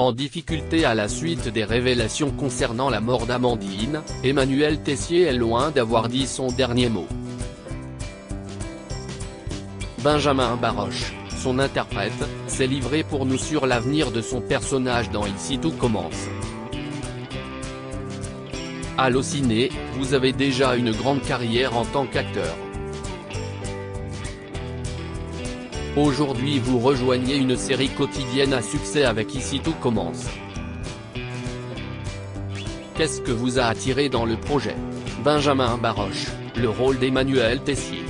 en difficulté à la suite des révélations concernant la mort d'Amandine, Emmanuel Tessier est loin d'avoir dit son dernier mot. Benjamin Baroche, son interprète, s'est livré pour nous sur l'avenir de son personnage dans Ici tout commence. Allociné, vous avez déjà une grande carrière en tant qu'acteur. Aujourd'hui vous rejoignez une série quotidienne à succès avec Ici tout commence. Qu'est-ce que vous a attiré dans le projet? Benjamin Baroche, le rôle d'Emmanuel Tessier.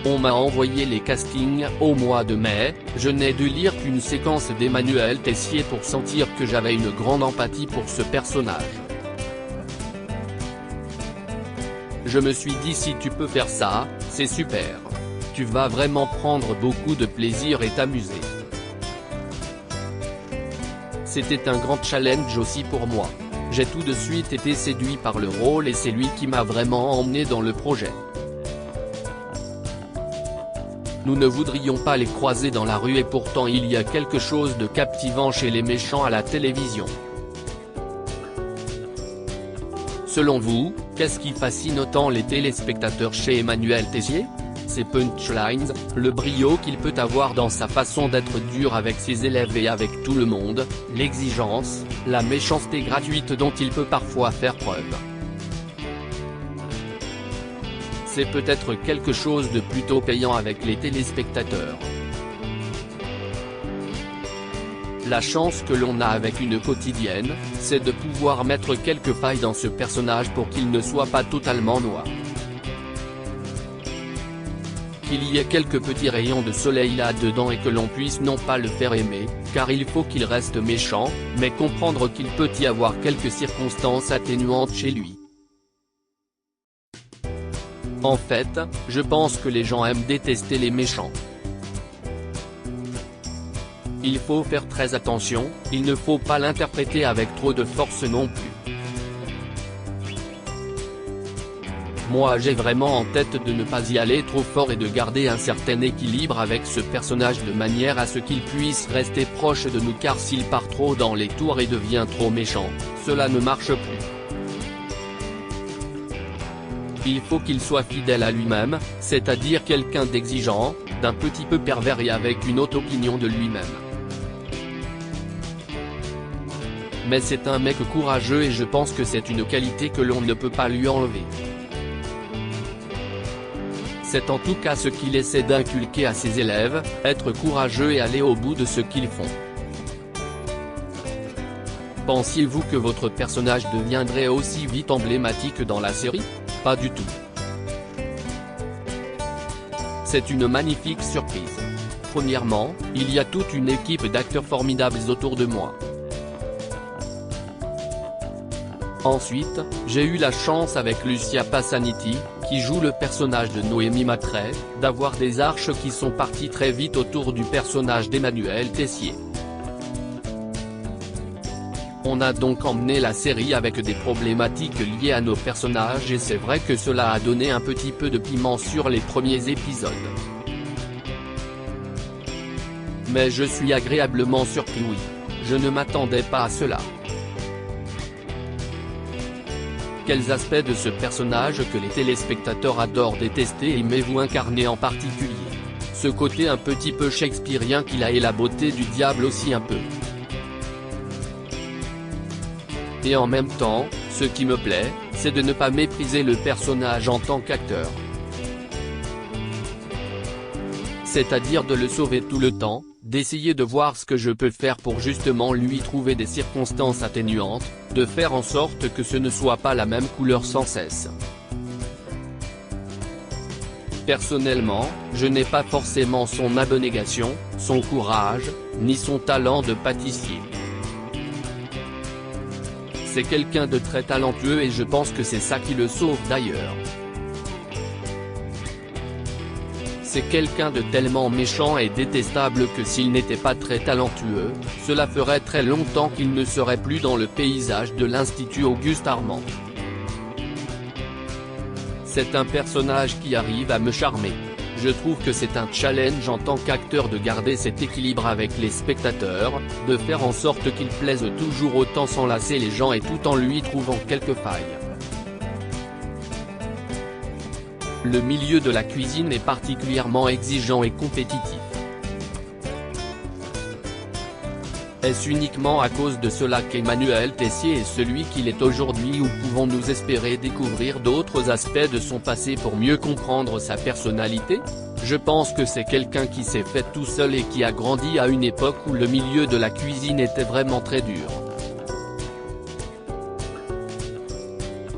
On m'a envoyé les castings au mois de mai, je n'ai dû lire qu'une séquence d'Emmanuel Tessier pour sentir que j'avais une grande empathie pour ce personnage. Je me suis dit si tu peux faire ça, c'est super. Tu vas vraiment prendre beaucoup de plaisir et t'amuser. C'était un grand challenge aussi pour moi. J'ai tout de suite été séduit par le rôle et c'est lui qui m'a vraiment emmené dans le projet. Nous ne voudrions pas les croiser dans la rue et pourtant il y a quelque chose de captivant chez les méchants à la télévision. Selon vous, qu'est-ce qui fascine autant les téléspectateurs chez Emmanuel Tessier? Ses punchlines, le brio qu'il peut avoir dans sa façon d'être dur avec ses élèves et avec tout le monde, l'exigence, la méchanceté gratuite dont il peut parfois faire preuve. C'est peut-être quelque chose de plutôt payant avec les téléspectateurs. La chance que l'on a avec une quotidienne, c'est de pouvoir mettre quelques failles dans ce personnage pour qu'il ne soit pas totalement noir. Qu'il y ait quelques petits rayons de soleil là-dedans et que l'on puisse non pas le faire aimer, car il faut qu'il reste méchant, mais comprendre qu'il peut y avoir quelques circonstances atténuantes chez lui. En fait, je pense que les gens aiment détester les méchants. Il faut faire très attention, il ne faut pas l'interpréter avec trop de force non plus. Moi j'ai vraiment en tête de ne pas y aller trop fort et de garder un certain équilibre avec ce personnage de manière à ce qu'il puisse rester proche de nous car s'il part trop dans les tours et devient trop méchant, cela ne marche plus. Il faut qu'il soit fidèle à lui-même, c'est-à-dire quelqu'un d'exigeant, d'un petit peu pervers et avec une haute opinion de lui-même. Mais c'est un mec courageux et je pense que c'est une qualité que l'on ne peut pas lui enlever. C'est en tout cas ce qu'il essaie d'inculquer à ses élèves, être courageux et aller au bout de ce qu'ils font. Pensiez-vous que votre personnage deviendrait aussi vite emblématique dans la série? Pas du tout. C'est une magnifique surprise. Premièrement, il y a toute une équipe d'acteurs formidables autour de moi. Ensuite, j'ai eu la chance avec Lucia Passaniti, qui joue le personnage de Noémie Matray, d'avoir des arches qui sont parties très vite autour du personnage d'Emmanuel Tessier. On a donc emmené la série avec des problématiques liées à nos personnages et c'est vrai que cela a donné un petit peu de piment sur les premiers épisodes. Mais je suis agréablement surpris, oui. Je ne m'attendais pas à cela. Quels aspects de ce personnage que les téléspectateurs adorent détester aimez-vous incarner en particulier? Ce côté un petit peu shakespearien qu'il a et la beauté du diable aussi un peu. Et en même temps, ce qui me plaît, c'est de ne pas mépriser le personnage en tant qu'acteur. C'est-à-dire de le sauver tout le temps, d'essayer de voir ce que je peux faire pour justement lui trouver des circonstances atténuantes, de faire en sorte que ce ne soit pas la même couleur sans cesse. Personnellement, je n'ai pas forcément son abnégation, son courage, ni son talent de pâtissier. C'est quelqu'un de très talentueux et je pense que c'est ça qui le sauve d'ailleurs. C'est quelqu'un de tellement méchant et détestable que s'il n'était pas très talentueux, cela ferait très longtemps qu'il ne serait plus dans le paysage de l'Institut Auguste Armand. C'est un personnage qui arrive à me charmer. Je trouve que c'est un challenge en tant qu'acteur de garder cet équilibre avec les spectateurs, de faire en sorte qu'il plaise toujours autant sans lasser les gens et tout en lui trouvant quelques failles. Le milieu de la cuisine est particulièrement exigeant et compétitif. Est-ce uniquement à cause de cela qu'Emmanuel Tessier est celui qu'il est aujourd'hui ou pouvons-nous espérer découvrir d'autres aspects de son passé pour mieux comprendre sa personnalité? Je pense que c'est quelqu'un qui s'est fait tout seul et qui a grandi à une époque où le milieu de la cuisine était vraiment très dur.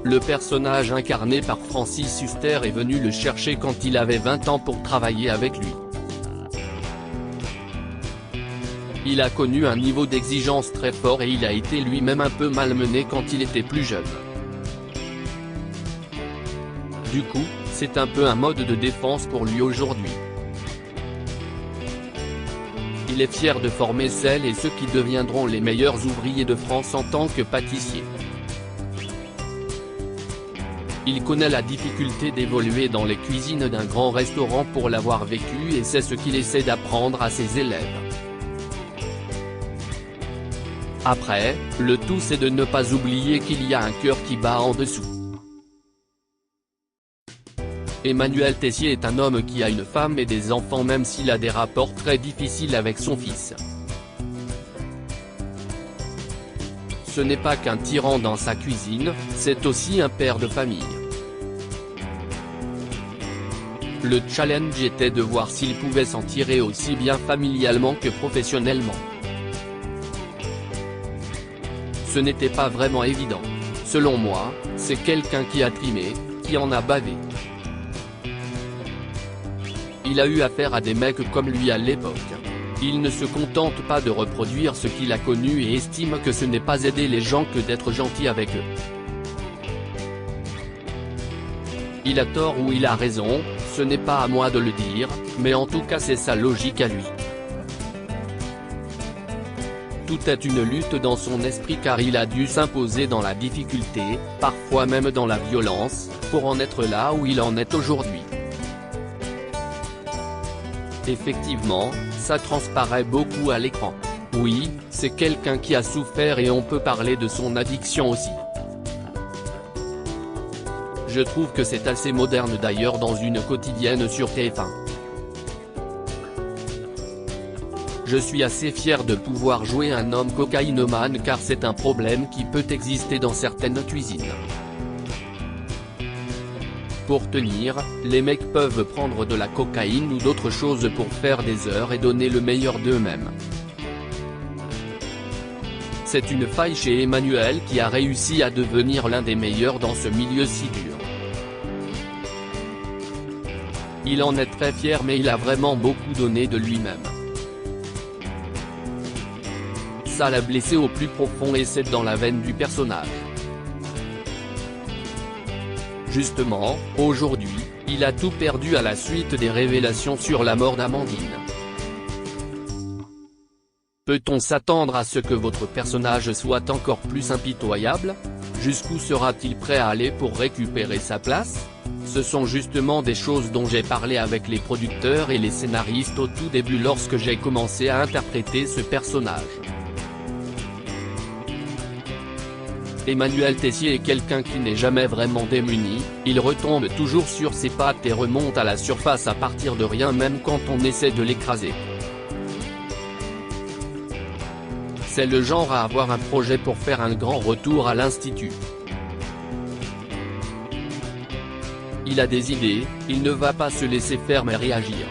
Le personnage incarné par Francis Huster est venu le chercher quand il avait 20 ans pour travailler avec lui. Il a connu un niveau d'exigence très fort et il a été lui-même un peu malmené quand il était plus jeune. Du coup, c'est un peu un mode de défense pour lui aujourd'hui. Il est fier de former celles et ceux qui deviendront les meilleurs ouvriers de France en tant que pâtissier. Il connaît la difficulté d'évoluer dans les cuisines d'un grand restaurant pour l'avoir vécu et c'est ce qu'il essaie d'apprendre à ses élèves. Après, le tout c'est de ne pas oublier qu'il y a un cœur qui bat en dessous. Emmanuel Tessier est un homme qui a une femme et des enfants même s'il a des rapports très difficiles avec son fils. Ce n'est pas qu'un tyran dans sa cuisine, c'est aussi un père de famille. Le challenge était de voir s'il pouvait s'en tirer aussi bien familialement que professionnellement. Ce n'était pas vraiment évident. Selon moi, c'est quelqu'un qui a trimé, qui en a bavé. Il a eu affaire à des mecs comme lui à l'époque. Il ne se contente pas de reproduire ce qu'il a connu et estime que ce n'est pas aider les gens que d'être gentil avec eux. Il a tort ou il a raison, ce n'est pas à moi de le dire, mais en tout cas c'est sa logique à lui. Tout est une lutte dans son esprit car il a dû s'imposer dans la difficulté, parfois même dans la violence, pour en être là où il en est aujourd'hui. Effectivement, ça transparaît beaucoup à l'écran. Oui, c'est quelqu'un qui a souffert et on peut parler de son addiction aussi. Je trouve que c'est assez moderne d'ailleurs dans une quotidienne sur TF1. Je suis assez fier de pouvoir jouer un homme cocaïnomane car c'est un problème qui peut exister dans certaines cuisines. Pour tenir, les mecs peuvent prendre de la cocaïne ou d'autres choses pour faire des heures et donner le meilleur d'eux-mêmes. C'est une faille chez Emmanuel qui a réussi à devenir l'un des meilleurs dans ce milieu si dur. Il en est très fier mais il a vraiment beaucoup donné de lui-même. Ça l'a blessé au plus profond et c'est dans la veine du personnage. Justement, aujourd'hui, il a tout perdu à la suite des révélations sur la mort d'Amandine. Peut-on s'attendre à ce que votre personnage soit encore plus impitoyable? Jusqu'où sera-t-il prêt à aller pour récupérer sa place? Ce sont justement des choses dont j'ai parlé avec les producteurs et les scénaristes au tout début lorsque j'ai commencé à interpréter ce personnage. Emmanuel Tessier est quelqu'un qui n'est jamais vraiment démuni, il retombe toujours sur ses pattes et remonte à la surface à partir de rien même quand on essaie de l'écraser. C'est le genre à avoir un projet pour faire un grand retour à l'Institut. Il a des idées, il ne va pas se laisser faire mais réagir.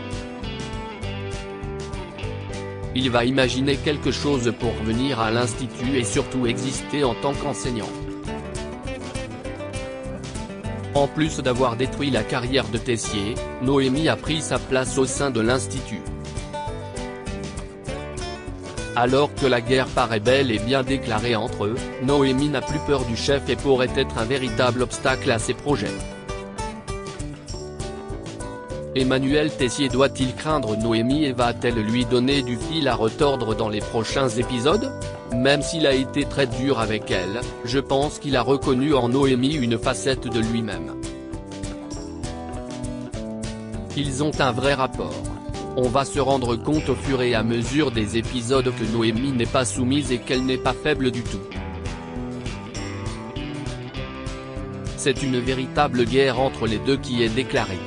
Il va imaginer quelque chose pour venir à l'Institut et surtout exister en tant qu'enseignant. En plus d'avoir détruit la carrière de Tessier, Noémie a pris sa place au sein de l'Institut. Alors que la guerre paraît bel et bien déclarée entre eux, Noémie n'a plus peur du chef et pourrait être un véritable obstacle à ses projets. Emmanuel Tessier doit-il craindre Noémie et va-t-elle lui donner du fil à retordre dans les prochains épisodes? Même s'il a été très dur avec elle, je pense qu'il a reconnu en Noémie une facette de lui-même. qu'ils ont un vrai rapport. On va se rendre compte au fur et à mesure des épisodes que Noémie n'est pas soumise et qu'elle n'est pas faible du tout. C'est une véritable guerre entre les deux qui est déclarée.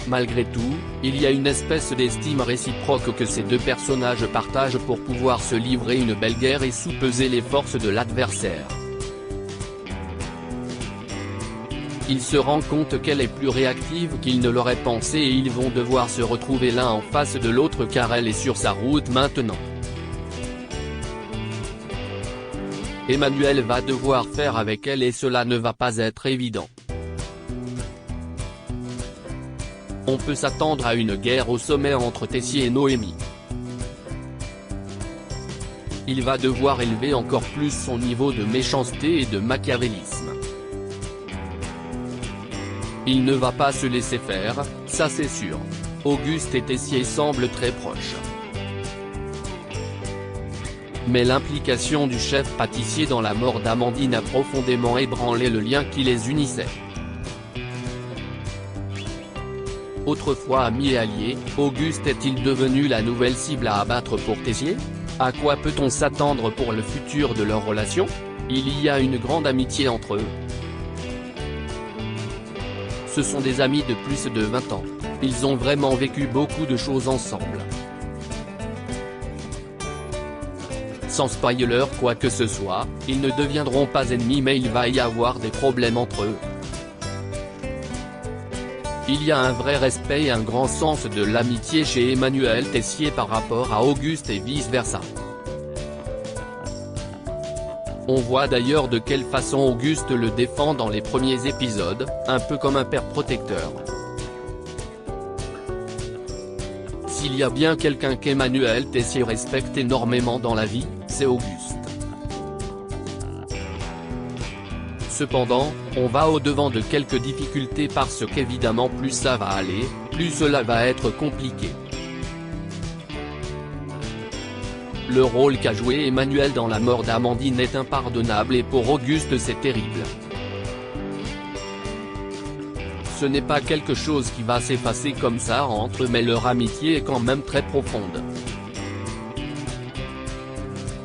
Malgré tout, il y a une espèce d'estime réciproque que ces deux personnages partagent pour pouvoir se livrer une belle guerre et soupeser les forces de l'adversaire. Il se rend compte qu'elle est plus réactive qu'il ne l'aurait pensé et ils vont devoir se retrouver l'un en face de l'autre car elle est sur sa route maintenant. Emmanuel va devoir faire avec elle et cela ne va pas être évident. On peut s'attendre à une guerre au sommet entre Tessier et Noémie. Il va devoir élever encore plus son niveau de méchanceté et de machiavélisme. Il ne va pas se laisser faire, ça c'est sûr. Auguste et Tessier semblent très proches. Mais l'implication du chef pâtissier dans la mort d'Amandine a profondément ébranlé le lien qui les unissait. Autrefois ami et allié, Auguste est-il devenu la nouvelle cible à abattre pour Tessier? À quoi peut-on s'attendre pour le futur de leur relation? Il y a une grande amitié entre eux. Ce sont des amis de plus de 20 ans. Ils ont vraiment vécu beaucoup de choses ensemble. Sans spoiler quoi que ce soit, ils ne deviendront pas ennemis mais il va y avoir des problèmes entre eux. Il y a un vrai respect et un grand sens de l'amitié chez Emmanuel Tessier par rapport à Auguste et vice-versa. On voit d'ailleurs de quelle façon Auguste le défend dans les premiers épisodes, un peu comme un père protecteur. S'il y a bien quelqu'un qu'Emmanuel Tessier respecte énormément dans la vie, c'est Auguste. Cependant, on va au-devant de quelques difficultés parce qu'évidemment plus ça va aller, plus cela va être compliqué. Le rôle qu'a joué Emmanuel dans la mort d'Amandine est impardonnable et pour Auguste c'est terrible. Ce n'est pas quelque chose qui va s'effacer comme ça entre eux mais leur amitié est quand même très profonde.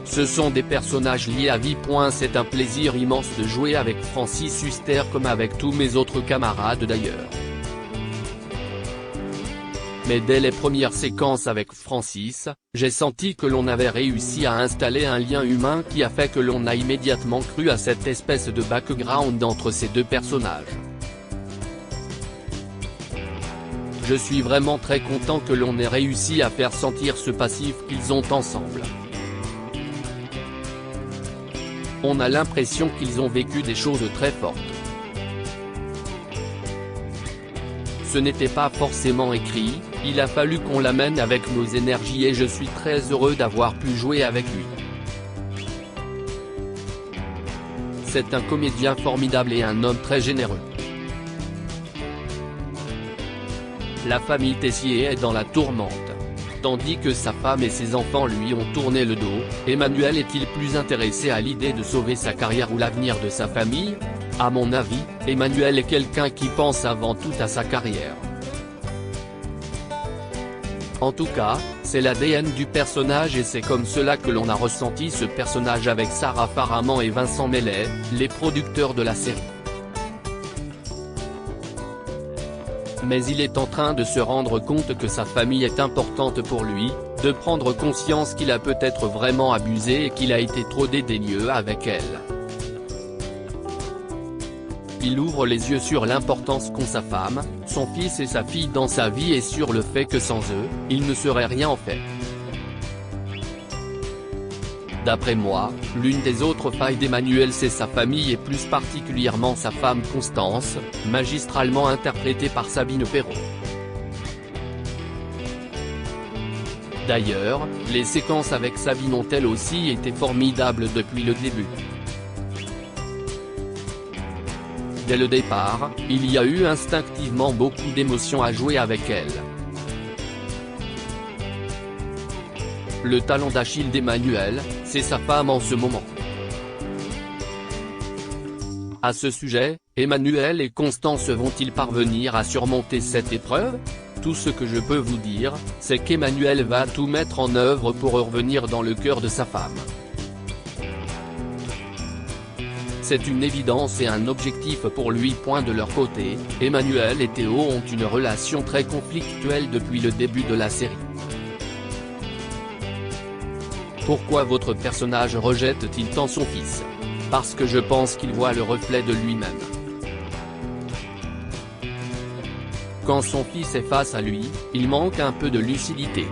Ce sont des personnages liés à vie. C'est un plaisir immense de jouer avec Francis Huster comme avec tous mes autres camarades d'ailleurs. Mais dès les premières séquences avec Francis, j'ai senti que l'on avait réussi à installer un lien humain qui a fait que l'on a immédiatement cru à cette espèce de background entre ces deux personnages. Je suis vraiment très content que l'on ait réussi à faire sentir ce passif qu'ils ont ensemble. On a l'impression qu'ils ont vécu des choses très fortes. Ce n'était pas forcément écrit, il a fallu qu'on l'amène avec nos énergies et je suis très heureux d'avoir pu jouer avec lui. C'est un comédien formidable et un homme très généreux. La famille Tessier est dans la tourmente. Tandis que sa femme et ses enfants lui ont tourné le dos, Emmanuel est-il plus intéressé à l'idée de sauver sa carrière ou l'avenir de sa famille? À mon avis, Emmanuel est quelqu'un qui pense avant tout à sa carrière. En tout cas, c'est l'ADN du personnage et c'est comme cela que l'on a ressenti ce personnage avec Sarah Faraman et Vincent Mellet, les producteurs de la série. Mais il est en train de se rendre compte que sa famille est importante pour lui, de prendre conscience qu'il a peut-être vraiment abusé et qu'il a été trop dédaigneux avec elle. Il ouvre les yeux sur l'importance qu'ont sa femme, son fils et sa fille dans sa vie et sur le fait que sans eux, il ne serait rien en fait. D'après moi, l'une des autres failles d'Emmanuel c'est sa famille et plus particulièrement sa femme Constance, magistralement interprétée par Sabine Perrault. D'ailleurs, les séquences avec Sabine ont elles aussi été formidables depuis le début. Dès le départ, il y a eu instinctivement beaucoup d'émotions à jouer avec elle. Le talent d'Achille d'Emmanuel, c'est sa femme en ce moment. À ce sujet, Emmanuel et Constance vont-ils parvenir à surmonter cette épreuve? Tout ce que je peux vous dire, c'est qu'Emmanuel va tout mettre en œuvre pour revenir dans le cœur de sa femme. C'est une évidence et un objectif pour lui. De leur côté, Emmanuel et Théo ont une relation très conflictuelle depuis le début de la série. Pourquoi votre personnage rejette-t-il tant son fils? Parce que je pense qu'il voit le reflet de lui-même. Quand son fils est face à lui, il manque un peu de lucidité.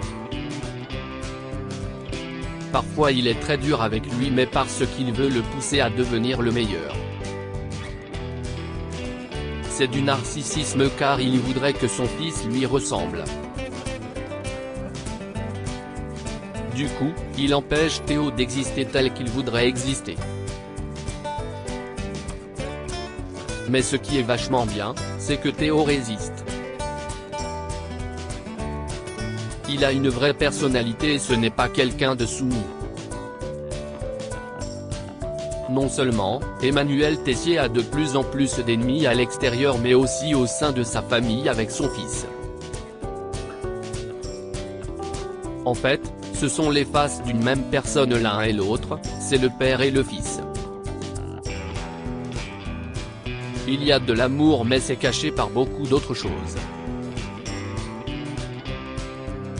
Parfois il est très dur avec lui, mais parce qu'il veut le pousser à devenir le meilleur. C'est du narcissisme car il voudrait que son fils lui ressemble. Du coup, il empêche Théo d'exister tel qu'il voudrait exister. Mais ce qui est vachement bien, c'est que Théo résiste. Il a une vraie personnalité et ce n'est pas quelqu'un de soumis. Non seulement, Emmanuel Tessier a de plus en plus d'ennemis à l'extérieur mais aussi au sein de sa famille avec son fils. En fait, ce sont les faces d'une même personne l'un et l'autre, c'est le père et le fils. Il y a de l'amour mais c'est caché par beaucoup d'autres choses.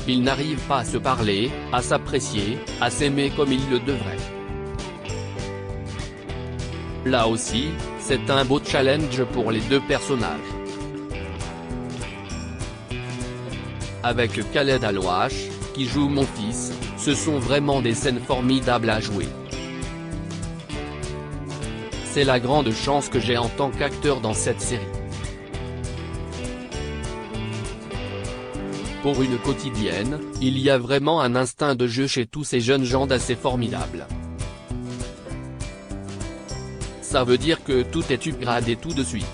Ils n'arrivent pas à se parler, à s'apprécier, à s'aimer comme ils le devraient. Là aussi, c'est un beau challenge pour les deux personnages. Avec Khaled Alouache, qui joue mon fils, ce sont vraiment des scènes formidables à jouer. C'est la grande chance que j'ai en tant qu'acteur dans cette série. Pour une quotidienne, il y a vraiment un instinct de jeu chez tous ces jeunes gens d'assez formidable. Ça veut dire que tout est upgradé tout de suite.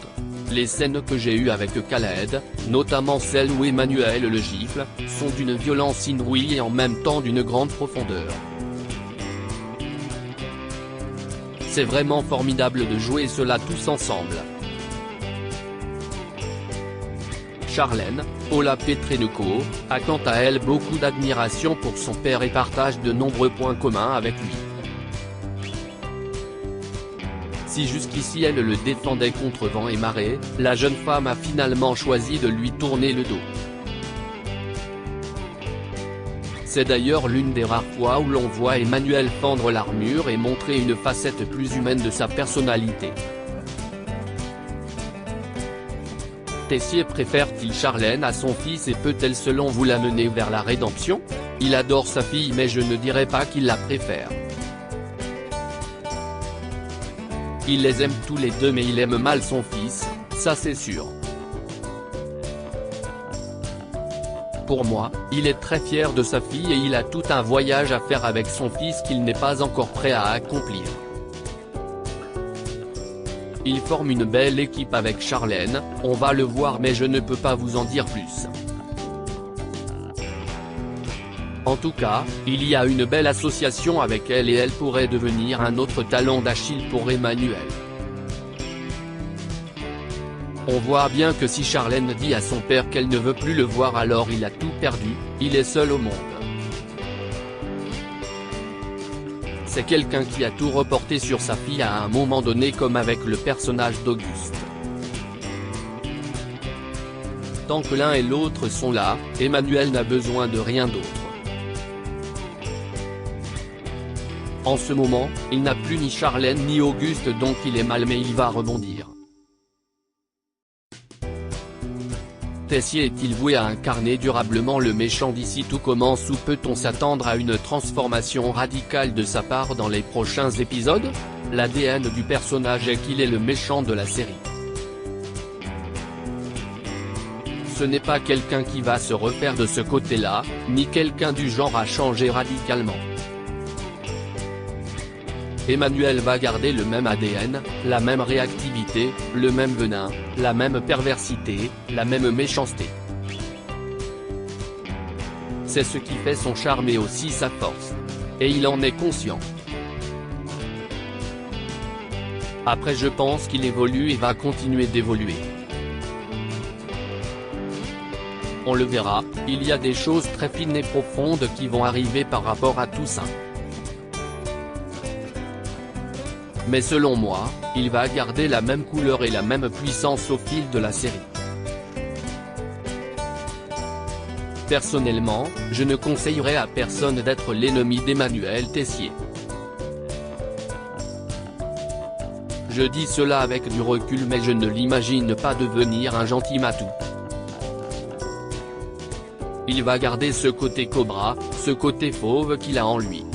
Les scènes que j'ai eues avec Khaled, notamment celle où Emmanuel le gifle, sont d'une violence inouïe et en même temps d'une grande profondeur. C'est vraiment formidable de jouer cela tous ensemble. Charlène, Paula Petrenko, a quant à elle beaucoup d'admiration pour son père et partage de nombreux points communs avec lui. Si jusqu'ici elle le défendait contre vent et marée, la jeune femme a finalement choisi de lui tourner le dos. C'est d'ailleurs l'une des rares fois où l'on voit Emmanuel fendre l'armure et montrer une facette plus humaine de sa personnalité. Tessier préfère-t-il Charlène à son fils et peut-elle selon vous l'amener vers la rédemption? Il adore sa fille mais je ne dirais pas qu'il la préfère. Il les aime tous les deux mais il aime mal son fils, ça c'est sûr. Pour moi, il est très fier de sa fille et il a tout un voyage à faire avec son fils qu'il n'est pas encore prêt à accomplir. Il forme une belle équipe avec Charlène, on va le voir mais je ne peux pas vous en dire plus. En tout cas, il y a une belle association avec elle et elle pourrait devenir un autre talon d'Achille pour Emmanuel. On voit bien que si Charlène dit à son père qu'elle ne veut plus le voir alors il a tout perdu, il est seul au monde. C'est quelqu'un qui a tout reporté sur sa fille à un moment donné comme avec le personnage d'Auguste. Tant que l'un et l'autre sont là, Emmanuel n'a besoin de rien d'autre. En ce moment, il n'a plus ni Charlène ni Auguste donc il est mal mais il va rebondir. Tessier est-il voué à incarner durablement le méchant d'ici tout commence ou peut-on s'attendre à une transformation radicale de sa part dans les prochains épisodes? L'ADN du personnage est qu'il est le méchant de la série. Ce n'est pas quelqu'un qui va se refaire de ce côté-là, ni quelqu'un du genre à changer radicalement. Emmanuel va garder le même ADN, la même réactivité, le même venin, la même perversité, la même méchanceté. C'est ce qui fait son charme et aussi sa force. Et il en est conscient. Après je pense qu'il évolue et va continuer d'évoluer. On le verra, il y a des choses très fines et profondes qui vont arriver par rapport à tout ça. Mais selon moi, il va garder la même couleur et la même puissance au fil de la série. Personnellement, je ne conseillerais à personne d'être l'ennemi d'Emmanuel Tessier. Je dis cela avec du recul mais je ne l'imagine pas devenir un gentil matou. Il va garder ce côté cobra, ce côté fauve qu'il a en lui.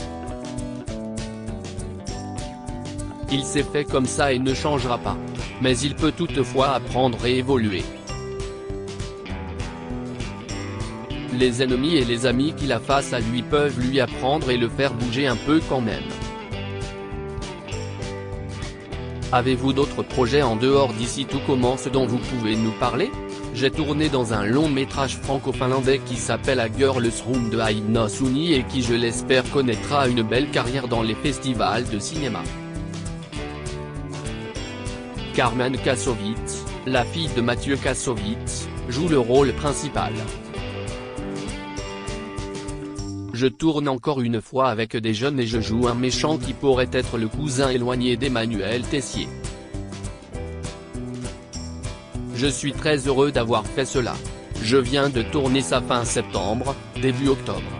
Il s'est fait comme ça et ne changera pas. Mais il peut toutefois apprendre et évoluer. Les ennemis et les amis qu'il a face à lui peuvent lui apprendre et le faire bouger un peu quand même. Avez-vous d'autres projets en dehors d'ici tout commence dont vous pouvez nous parler? J'ai tourné dans un long métrage franco-finlandais qui s'appelle A Girl's Room de Aina Souni et qui je l'espère connaîtra une belle carrière dans les festivals de cinéma. Carmen Kassovitz, la fille de Mathieu Kassovitz, joue le rôle principal. Je tourne encore une fois avec des jeunes et je joue un méchant qui pourrait être le cousin éloigné d'Emmanuel Tessier. Je suis très heureux d'avoir fait cela. Je viens de tourner ça fin septembre, début octobre.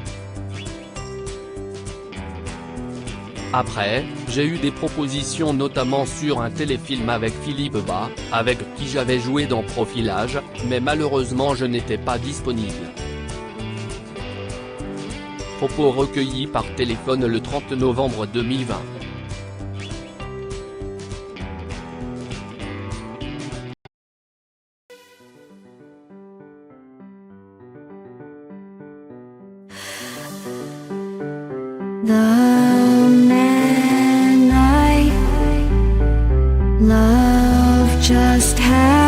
Après, j'ai eu des propositions notamment sur un téléfilm avec Philippe Bas, avec qui j'avais joué dans Profilage, mais malheureusement je n'étais pas disponible. Propos recueillis par téléphone le 30 novembre 2020. The man I love just had